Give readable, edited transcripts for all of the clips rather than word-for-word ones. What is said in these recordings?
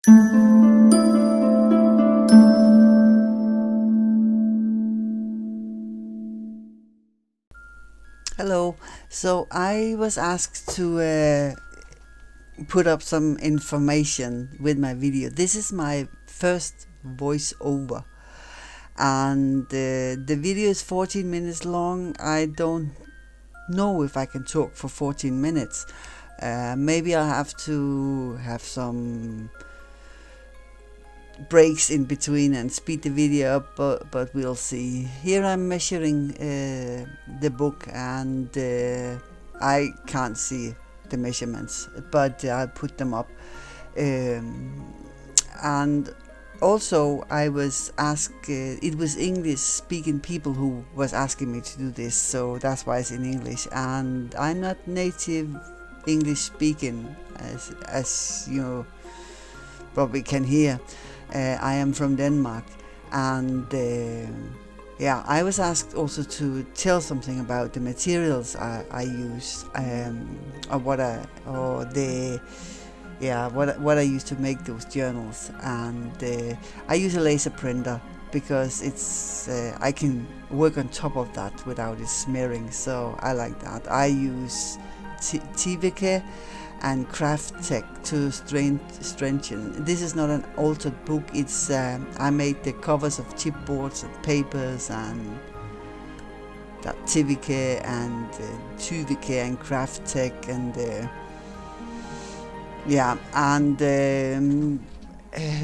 Hello. So I was asked to put up some information with my video. This is my first voiceover, and the video is 14 minutes long. I don't know if I can talk for 14 minutes. Maybe I have to have some breaks in between and speed the video up, but we'll see. Here I'm measuring the book, and I can't see the measurements, but I put them up. And also I was asked, it was English speaking people who was asking me to do this, so that's why it's in English, and I'm not native English speaking, as you probably can hear. I am from Denmark, and yeah, I was asked also to tell something about the materials I use, or what I use to make those journals. And I use a laser printer because it's I can work on top of that without it smearing, so I like that. I use TVK and craft tech to strengthen. This is not an altered book. It's I made the covers of chipboards and papers, and that TVK and TVK and craft tech, and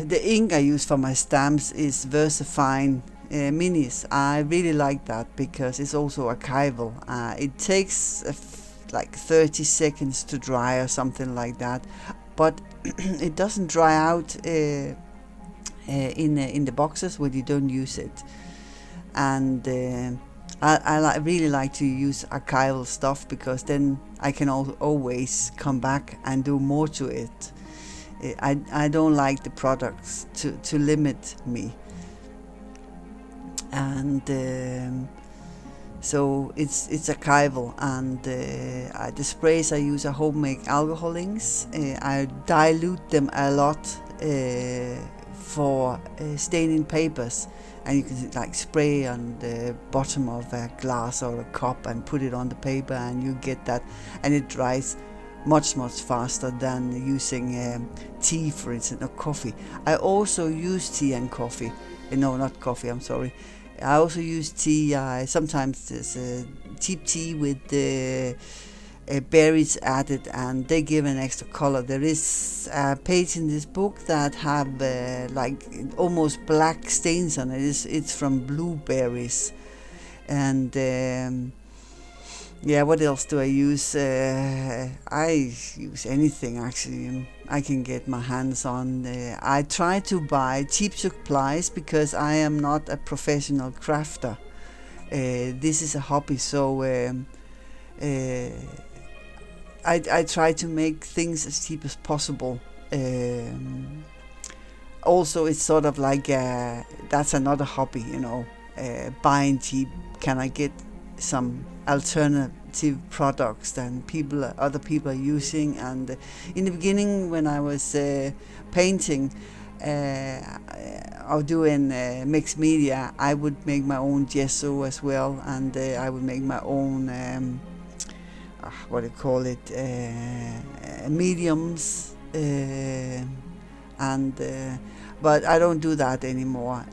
the ink I use for my stamps is VersaFine Minis. I really like that because it's also archival. It takes like 30 seconds to dry or something like that, but it doesn't dry out in the boxes when you don't use it. And I really like to use archival stuff because then I can always come back and do more to it. I don't like the products to limit me. And so it's archival, and the sprays I use are homemade alcohol inks. I dilute them a lot for staining papers, and you can like spray on the bottom of a glass or a cup and put it on the paper, and you get that, and it dries much faster than using tea, for instance, or coffee. I also use tea and coffee. No, not coffee, I'm sorry. I also use tea. Sometimes there's cheap tea with berries added, and they give an extra color. There is a page in this book that have like almost black stains on it. It's from blueberries. And what else do I use? I use anything actually I can get my hands on. I try to buy cheap supplies because I am not a professional crafter. This is a hobby, so I try to make things as cheap as possible. Also, it's sort of like that's another hobby, buying cheap. Can I get some alternative products than other people are using? And in the beginning, when I was painting or doing mixed media, I would make my own gesso as well, and I would make my own what do you call it, mediums, but I don't do that anymore.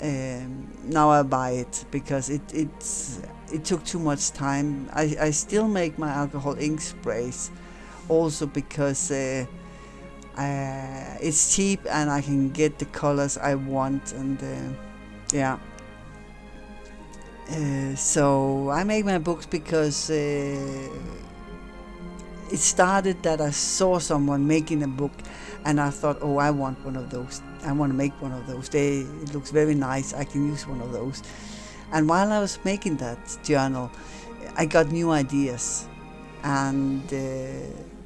Now I buy it because it took too much time. I still make my alcohol ink sprays also because it's cheap and I can get the colors I want, and so I make my books because it started that I saw someone making a book, and I thought, oh, I want one of those. I want to make one of those. It looks very nice. I can use one of those. And while I was making that journal, I got new ideas, and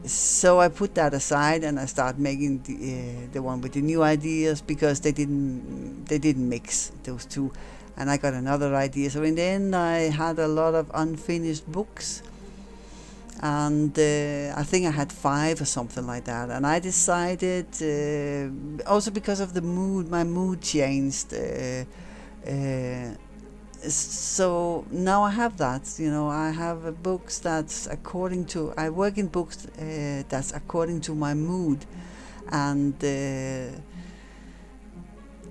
so I put that aside and I started making the one with the new ideas, because they didn't mix those two, and I got another idea. So in the end, I had a lot of unfinished books, and I think I had 5 or something like that. And I decided, also because of the mood, my mood changed. Uh, so now I have that. I have books that's according to. I work in books that's according to my mood, and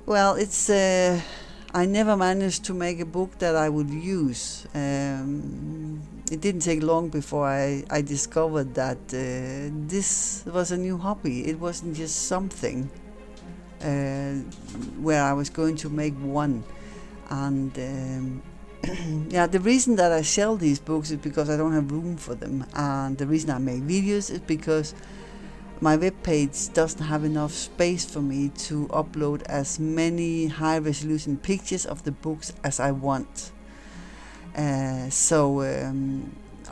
well, it's. I never managed to make a book that I would use. It didn't take long before I discovered that this was a new hobby. It wasn't just something uh, where I was going to make one. And yeah, the reason that I sell these books is because I don't have room for them. And the reason I make videos is because my webpage doesn't have enough space for me to upload as many high resolution pictures of the books as I want. So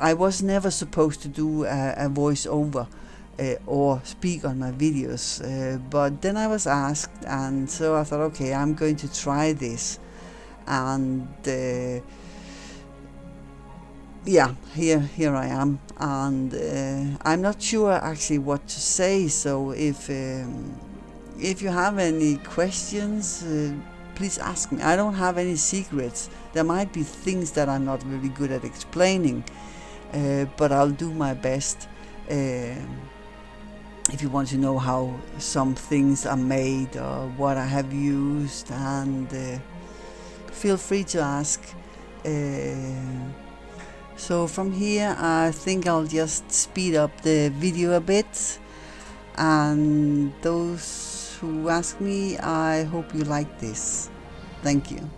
I was never supposed to do a voiceover or speak on my videos, but then I was asked, and so I thought, okay, I'm going to try this. And yeah, here I am, and I'm not sure actually what to say. So if you have any questions, please ask me. I don't have any secrets. There might be things that I'm not really good at explaining, but I'll do my best. If you want to know how some things are made or what I have used, and feel free to ask. So from here, I think I'll just speed up the video a bit. And those who ask me, I hope you like this. Thank you.